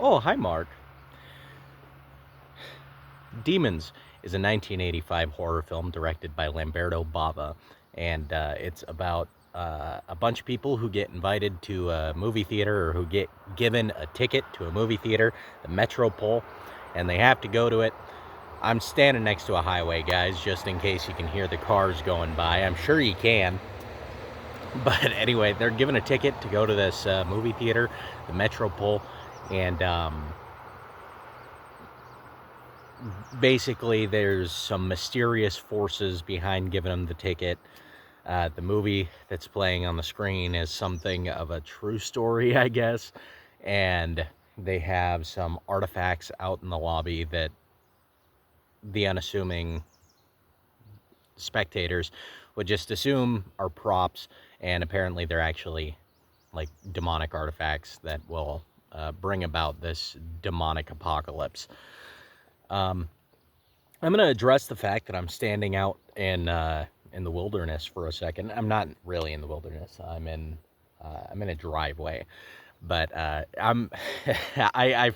Oh, hi, Mark. Demons is a 1985 horror film directed by Lamberto Bava, and it's about a bunch of people who get invited to a movie theater or who get given a ticket to a movie theater, the Metropole, and they have to go to it. I'm standing next to a highway, guys, just in case you can hear the cars going by. I'm sure you can. But anyway, they're given a ticket to go to this movie theater, the Metropole, and basically there's some mysterious forces behind giving them the ticket. The movie that's playing on the screen is something of a true story, I guess, and they have some artifacts out in the lobby that the unassuming spectators would just assume are props, and apparently they're actually like demonic artifacts that will bring about this demonic apocalypse. Um, I'm going to address the fact that I'm standing out in the wilderness for a second. I'm not really in the wilderness. I'm in a driveway, but I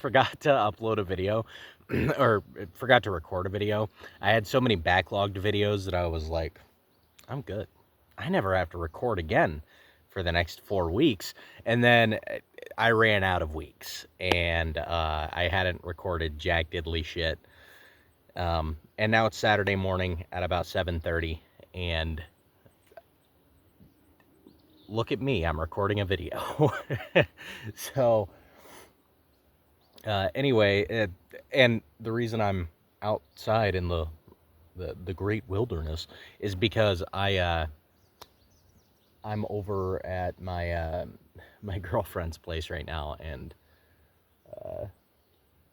forgot to upload a video or forgot to record a video. I had so many backlogged videos that I was like, I'm good. I never have to record again for the next 4 weeks. And then I ran out of weeks, and I hadn't recorded jack diddly shit. And now it's Saturday morning at about 7:30, and look at me, I'm recording a video. So, anyway, and the reason I'm outside in the great wilderness is because I'm over at my girlfriend's place right now, and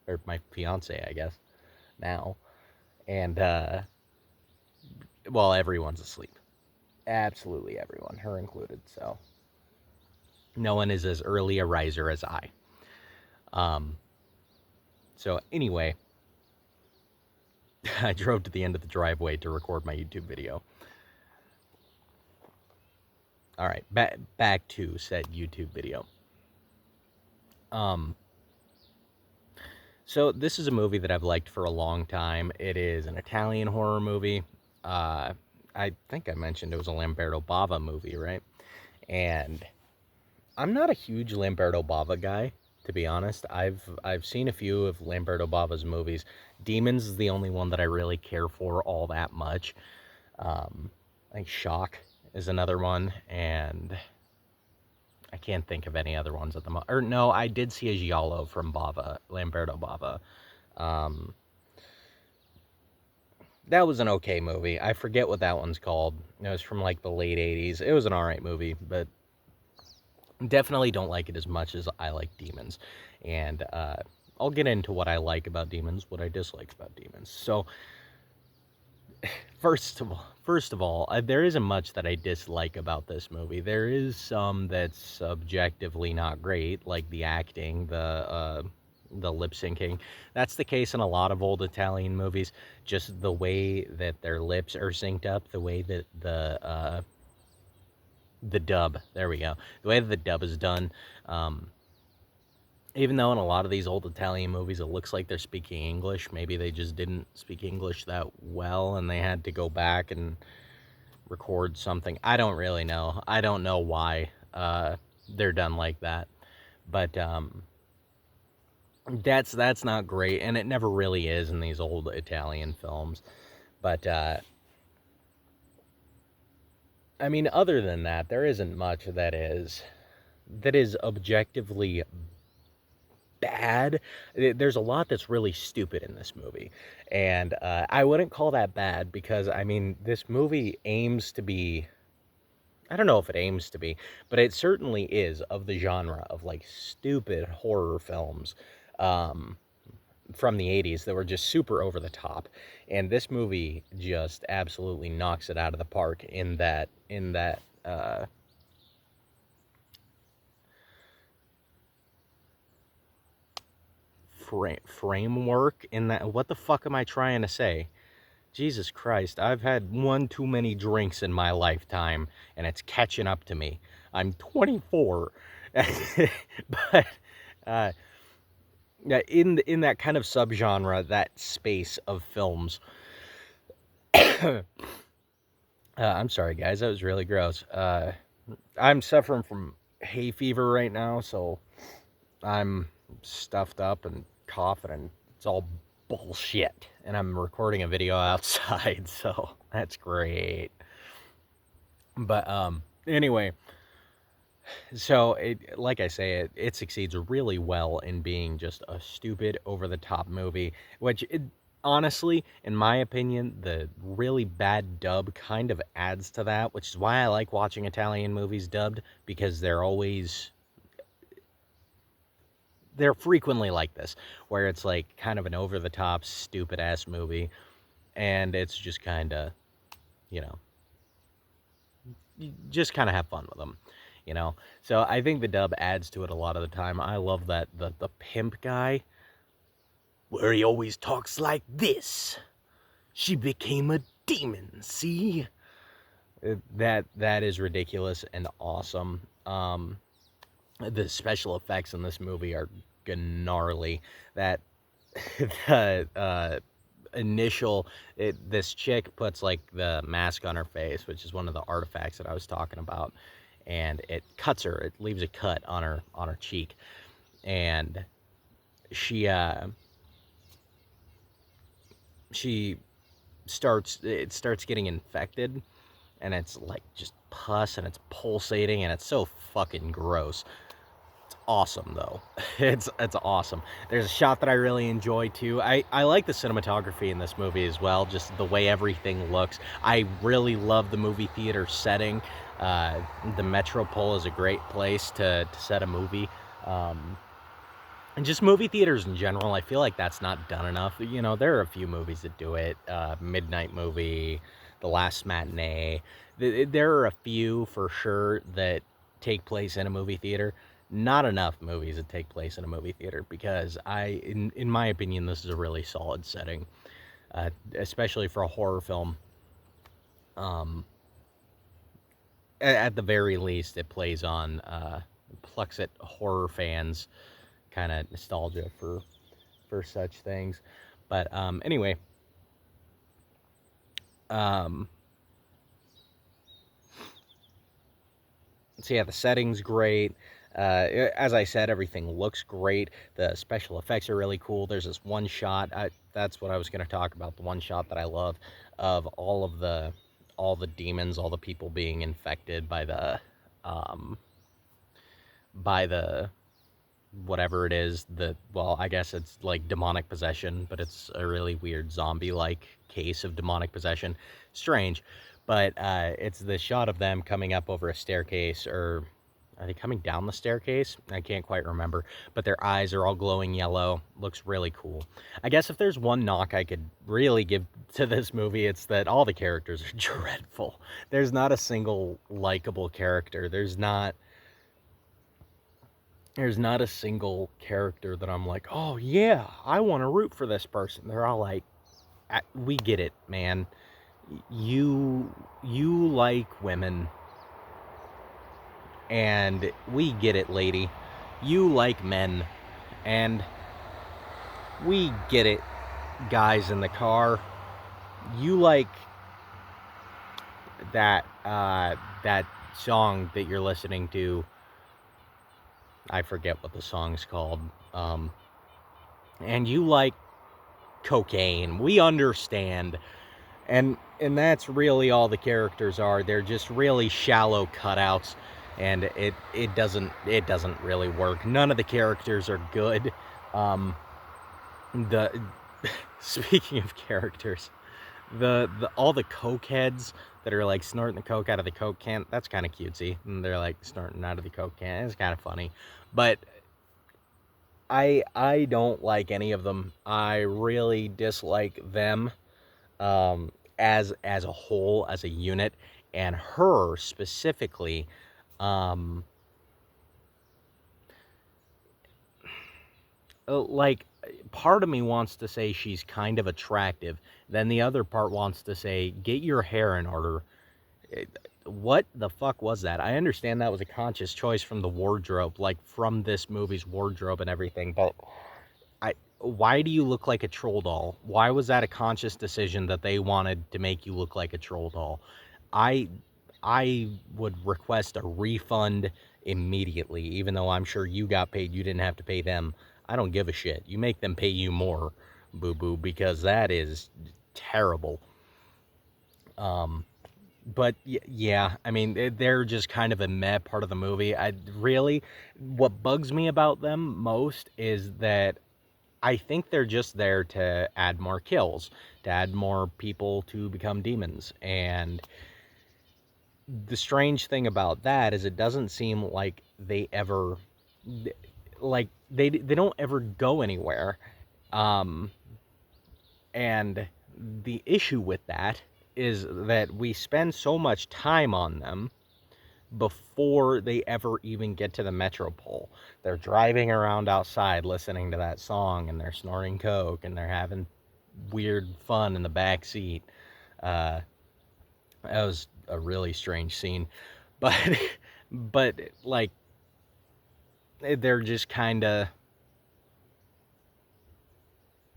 or my fiance, I guess, now, and well, everyone's asleep. Absolutely everyone, her included. So no one is as early a riser as I. Um, so anyway, I drove to the end of the driveway to record my YouTube video. All right, back to said YouTube video. So this is a movie that I've liked for a long time. It is an Italian horror movie. I think I mentioned it was a Lamberto Bava movie, right? And I'm not a huge Lamberto Bava guy, to be honest. I've seen a few of Lamberto Bava's movies. Demons is the only one that I really care for all that much. I think Schlock is another one, and I can't think of any other ones at the moment. Or no, I did see a Giallo from Bava, Lamberto Bava. Um, that was an okay movie. I forget what that one's called. It was from like the late 80s. It was an alright movie, but definitely don't like it as much as I like Demons. And I'll get into what I like about Demons, what I dislike about Demons. So, first of all, there isn't much that I dislike about this movie. There is some that's objectively not great, like the acting, the lip syncing. That's the case in a lot of old Italian movies. Just the way that their lips are synced up, the way that the dub. There we go. The way that the dub is done. Even though in a lot of these old Italian movies it looks like they're speaking English, maybe they just didn't speak English that well and they had to go back and record something. I don't really know. I don't know why they're done like that. But that's not great, and it never really is in these old Italian films. But I mean, other than that, there isn't much that is objectively bad. There's a lot that's really stupid in this movie, and I wouldn't call that bad because I mean this movie aims to be. I don't know if it aims to be, but it certainly is of the genre of like stupid horror films um, from the 80s that were just super over the top, and this movie just absolutely knocks it out of the park in that framework. In that, what the fuck am I trying to say? Jesus Christ, I've had one too many drinks in my lifetime, and it's catching up to me. I'm 24. But uh, Yeah, in that kind of subgenre, that space of films. I'm sorry, guys. That was really gross. I'm suffering from hay fever right now, so I'm stuffed up and coughing, and it's all bullshit. And I'm recording a video outside, so that's great. But anyway, so like I say, it succeeds really well in being just a stupid, over-the-top movie, which honestly, in my opinion, the really bad dub kind of adds to that, which is why I like watching Italian movies dubbed, because they're frequently like this, where it's like kind of an over-the-top, stupid-ass movie, and it's just kind of, you know, you just kind of have fun with them, you know. So I think the dub adds to it a lot of the time. I love that the pimp guy, where he always talks like this. She became a demon. See, that is ridiculous and awesome. The special effects in this movie are gnarly. That the this chick puts like the mask on her face, which is one of the artifacts that I was talking about, and it cuts her. It leaves a cut on her cheek, and she starts getting infected, and it's like just pus, and it's pulsating, and it's so fucking gross. Awesome though. It's awesome. There's a shot that I really enjoy too. I like the cinematography in this movie as well, just the way everything looks. I really love the movie theater setting. The Metropole is a great place to set a movie. And just movie theaters in general, I feel like that's not done enough. You know, there are a few movies that do it. Midnight Movie, The Last Matinee. There are a few for sure that take place in a movie theater. Not enough movies that take place in a movie theater, because in my opinion, this is a really solid setting, especially for a horror film. Um, at the very least, it plays on plucks at horror fans kind of nostalgia for such things. But anyway, so yeah, the setting's great. As I said, everything looks great. The special effects are really cool. There's this one shot. That's what I was going to talk about. The one shot that I love of all the demons, all the people being infected um, by the whatever it is. Well, I guess it's like demonic possession, but it's a really weird zombie-like case of demonic possession. Strange, but it's the shot of them coming up over a staircase, or are they coming down the staircase? I can't quite remember, but their eyes are all glowing yellow. Looks really cool. I guess if there's one knock I could really give to this movie, it's that all the characters are dreadful. There's not a single likable character. There's not a single character that I'm like, oh yeah, I want to root for this person. They're all like, we get it, man. You like women, and we get it, lady. You like men, and we get it, guys in the car. You like that song that you're listening to. I forget what the song's called. And you like cocaine. We understand. And that's really all the characters are. They're just really shallow cutouts, and it doesn't really work. None of the characters are good. The speaking of characters, the all the coke heads that are like snorting the coke out of the coke can, that's kind of cutesy. And they're like snorting out of the coke can. It's kind of funny. But I don't like any of them. I really dislike them, as a whole, as a unit, and her specifically. Um, like, part of me wants to say she's kind of attractive. Then the other part wants to say, get your hair in order. What the fuck was that? I understand that was a conscious choice from the wardrobe, like from this movie's wardrobe and everything, but why do you look like a troll doll? Why was that a conscious decision that they wanted to make you look like a troll doll? I I would request a refund immediately, even though I'm sure you got paid, you didn't have to pay them. I don't give a shit. You make them pay you more, boo boo, because that is terrible. But yeah, I mean, they're just kind of a meh part of the movie. What bugs me about them most is that I think they're just there to add more kills, to add more people to become demons. And the strange thing about that is it doesn't seem like they don't ever go anywhere. Um, and the issue with that is that we spend so much time on them before they ever even get to the metropole. They're driving around outside listening to that song, and they're snorting coke, and they're having weird fun in the back seat. Uh, that was a really strange scene, but but like they're just kind of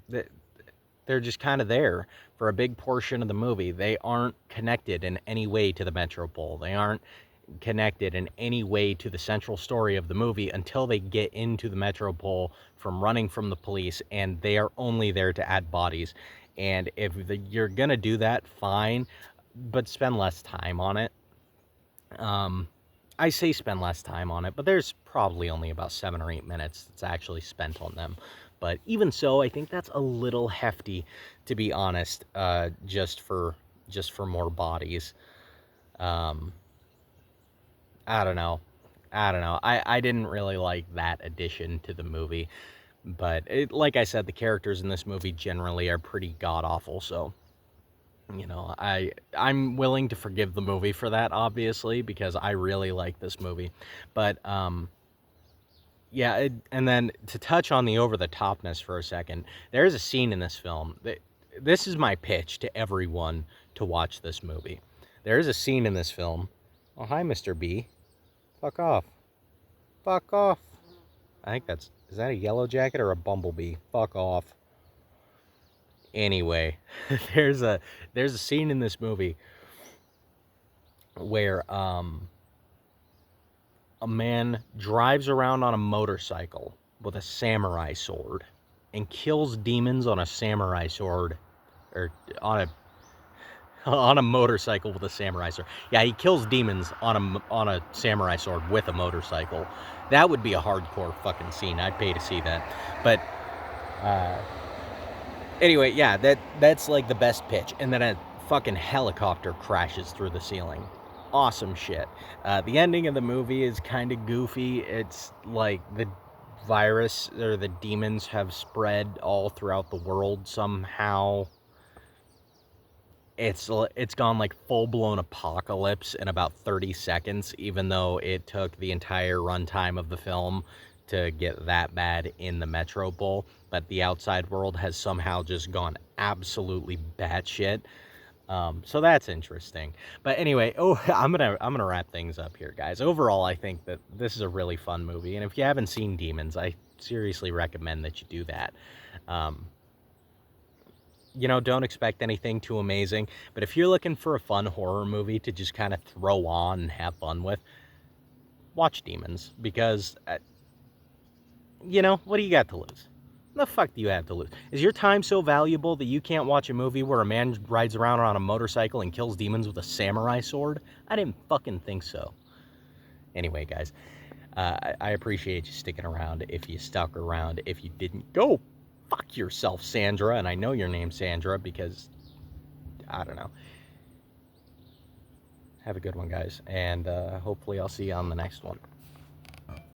they're just kind of there for a big portion of the movie. They aren't connected in any way to the metropole. They aren't connected in any way to the central story of the movie until they get into the metropole from running from the police, and they are only there to add bodies. And if you're gonna do that, fine, but spend less time on it. I say spend less time on it, but there's probably only about 7 or 8 minutes that's actually spent on them. But even so, I think that's a little hefty, to be honest. Just for more bodies. Um, I don't know. I didn't really like that addition to the movie, but like I said, the characters in this movie generally are pretty god awful. So I'm willing to forgive the movie for that, obviously, because I really like this movie. But yeah, and then to touch on the over the topness for a second, there is a scene in this film that this is my pitch to everyone to watch this movie. There is a scene in this film. Oh, hi, Mr. B. Fuck off. Fuck off. I think is that a yellow jacket or a bumblebee? Fuck off. Anyway, there's a scene in this movie where a man drives around on a motorcycle with a samurai sword and kills demons on a samurai sword, or on a motorcycle with a samurai sword. Yeah, he kills demons on a samurai sword with a motorcycle. That would be a hardcore fucking scene. I'd pay to see that. But anyway, yeah, that's like the best pitch. And then a fucking helicopter crashes through the ceiling. Awesome shit. The ending of the movie is kind of goofy. It's like the virus or the demons have spread all throughout the world somehow. It's gone like full-blown apocalypse in about 30 seconds, even though it took the entire runtime of the film to get that bad in the metropole. But the outside world has somehow just gone absolutely batshit. So that's interesting. But anyway, I'm gonna wrap things up here, guys. Overall, I think that this is a really fun movie, and if you haven't seen Demons, I seriously recommend that you do that. Don't expect anything too amazing, but if you're looking for a fun horror movie to just kind of throw on and have fun with, watch Demons, because, what do you got to lose? What the fuck do you have to lose? Is your time so valuable that you can't watch a movie where a man rides around on a motorcycle and kills demons with a samurai sword? I didn't fucking think so. Anyway, guys, I appreciate you sticking around. If you stuck around, if you didn't, go fuck yourself, Sandra. And I know your name's Sandra because, I don't know. Have a good one, guys. And hopefully I'll see you on the next one.